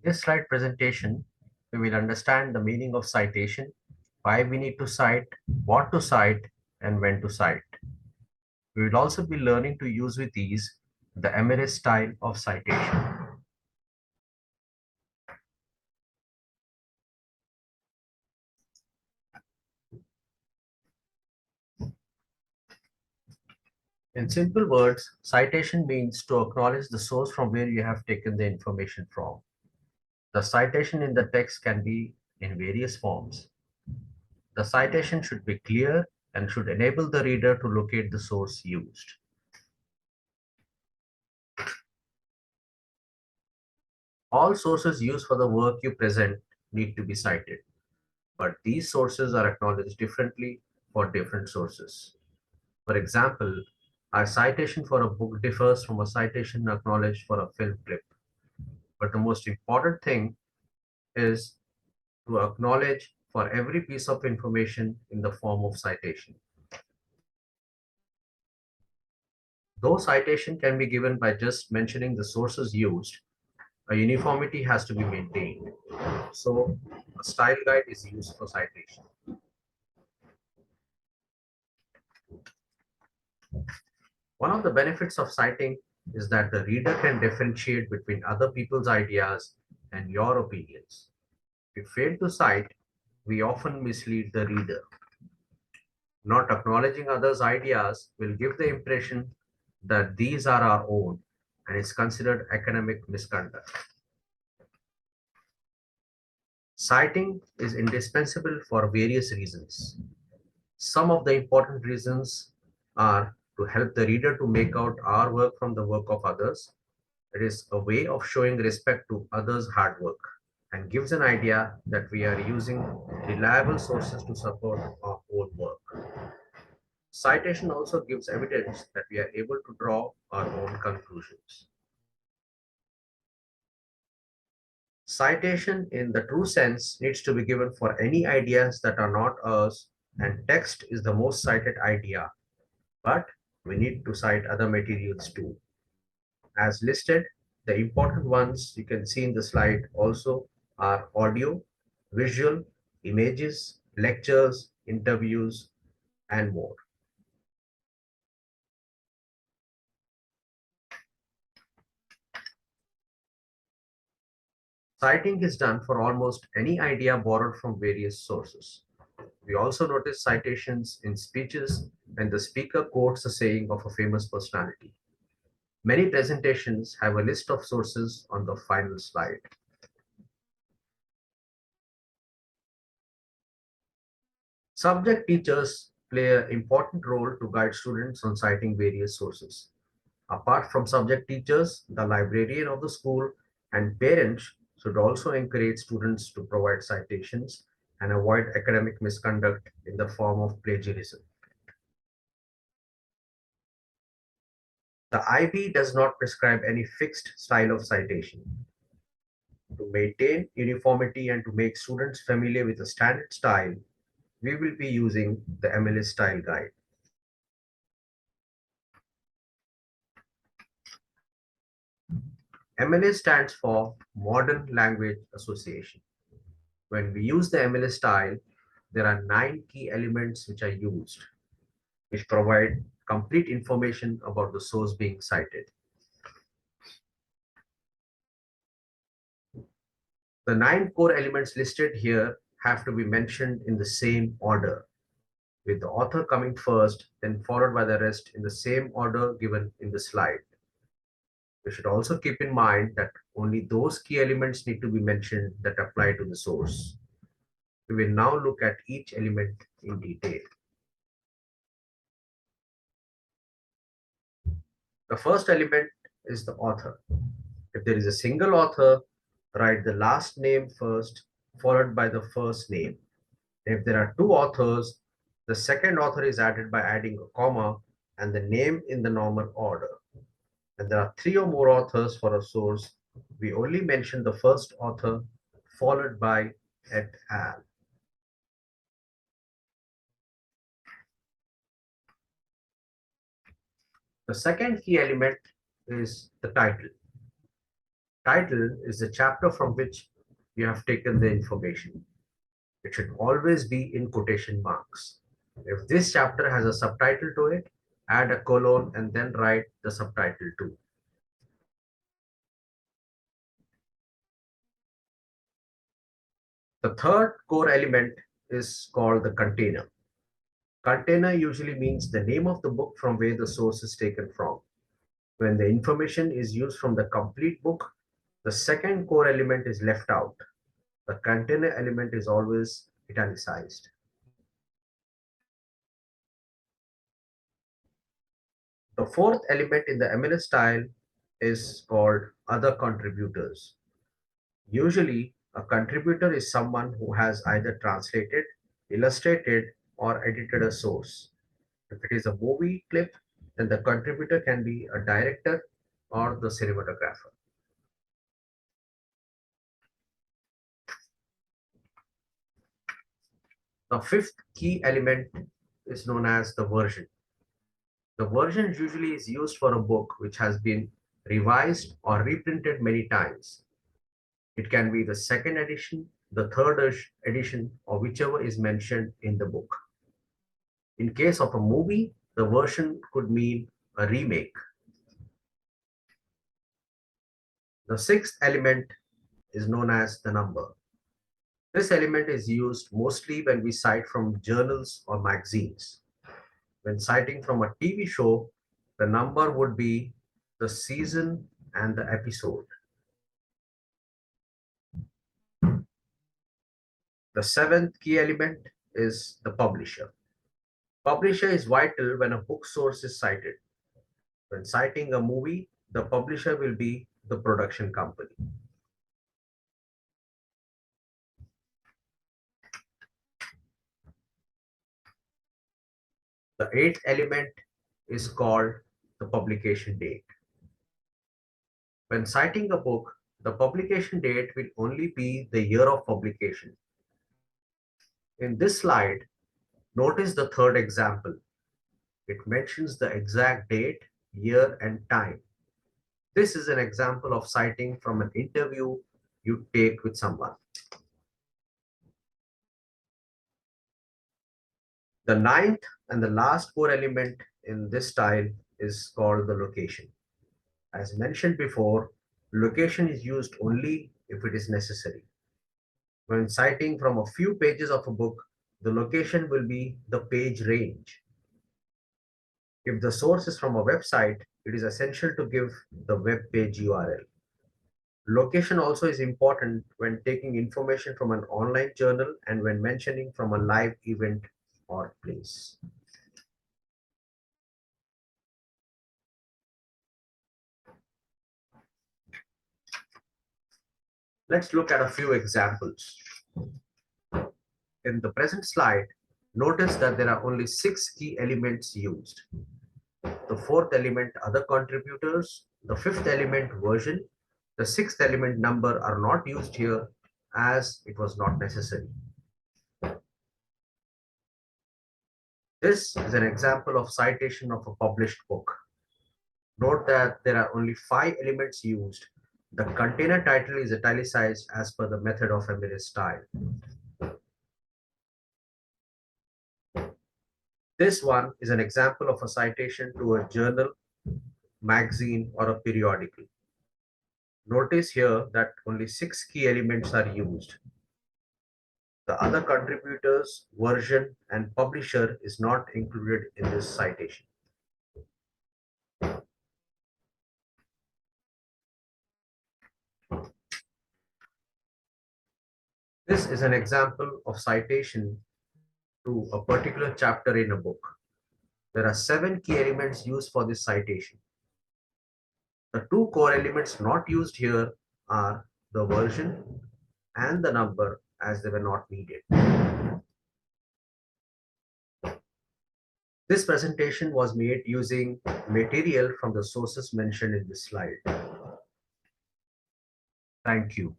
This slide presentation, we will understand the meaning of citation, why we need to cite, what to cite, and when to cite. We will also be learning to use with ease the MLA style of citation. In simple words, citation means to acknowledge the source from where you have taken the information from. The citation in the text can be in various forms. The citation should be clear and should enable the reader to locate the source used. All sources used for the work you present need to be cited, but these sources are acknowledged differently for different sources. For example, a citation for a book differs from a citation acknowledged for a film clip. But the most important thing is to acknowledge for every piece of information in the form of citation. Though citation can be given by just mentioning the sources used, a uniformity has to be maintained. So, a style guide is used for citation. One of the benefits of citing is that the reader can differentiate between other people's ideas and your opinions. If you fail to cite, we often mislead the reader. Not acknowledging others' ideas will give the impression that these are our own and is considered academic misconduct. Citing is indispensable for various reasons. Some of the important reasons are to help the reader to make out our work from the work of others. It is a way of showing respect to others' hard work and gives an idea that we are using reliable sources to support our own work. Citation also gives evidence that we are able to draw our own conclusions. Citation in the true sense needs to be given for any ideas that are not ours, and text is the most cited idea, but we need to cite other materials too. As listed, the important ones you can see in the slide also are audio, visual, images, lectures, interviews, and more. Citing is done for almost any idea borrowed from various sources. We also notice citations in speeches when the speaker quotes a saying of a famous personality. Many presentations have a list of sources on the final slide. Subject teachers play an important role to guide students on citing various sources. Apart from subject teachers, the librarian of the school and parents should also encourage students to provide citations and avoid academic misconduct in the form of plagiarism. The IB does not prescribe any fixed style of citation. To maintain uniformity and to make students familiar with the standard style, we will be using the MLA Style Guide. MLA stands for Modern Language Association. When we use the MLA style, there are 9 key elements which are used, which provide complete information about the source being cited. The 9 core elements listed here have to be mentioned in the same order, with the author coming first, then followed by the rest in the same order given in the slide. We should also keep in mind that only those key elements need to be mentioned that apply to the source. We will now look at each element in detail. The first element is the author. If there is a single author, write the last name first, followed by the first name. If there are two authors, the second author is added by adding a comma and the name in the normal order. When there are 3 or more authors for a source, we only mention the first author followed by et al. The second key element is the title. Title is the chapter from which you have taken the information. It should always be in quotation marks. If this chapter has a subtitle to it, add a colon and then write the subtitle too. The third core element is called the container. Container usually means the name of the book from where the source is taken from. When the information is used from the complete book, the second core element is left out. The container element is always italicized. The fourth element in the MLA style is called other contributors. Usually, a contributor is someone who has either translated, illustrated, or edited a source. If it is a movie clip, then the contributor can be a director or the cinematographer. The fifth key element is known as the version. The version usually is used for a book which has been revised or reprinted many times. It can be the second edition, the third edition, or whichever is mentioned in the book. In case of a movie, the version could mean a remake. The sixth element is known as the number. This element is used mostly when we cite from journals or magazines. When citing from a TV show, the number would be the season and the episode. The seventh key element is the publisher. Publisher is vital when a book source is cited. When citing a movie, the publisher will be the production company. The eighth element is called the publication date. When citing a book, the publication date will only be the year of publication. In this slide, notice the third example. It mentions the exact date, year, and time. This is an example of citing from an interview you take with someone. The ninth and the last core element in this style is called the location. As mentioned before, location is used only if it is necessary. When citing from a few pages of a book, the location will be the page range. If the source is from a website, it is essential to give the web page URL. Location also is important when taking information from an online journal and when mentioning from a live event or place. Let's look at a few examples. In the present slide, notice that there are only 6 key elements used. The fourth element, other contributors, the fifth element, version, the sixth element, number, are not used here as it was not necessary. This is an example of citation of a published book. Note that there are only 5 elements used. The container title is italicized as per the method of MLA style. This one is an example of a citation to a journal, magazine, or a periodical. Notice here that only 6 key elements are used. The other contributors, version, and publisher is not included in this citation. This is an example of citation to a particular chapter in a book. There are 7 key elements used for this citation. The 2 core elements not used here are the version and the number, as they were not needed. This presentation was made using material from the sources mentioned in this slide. Thank you.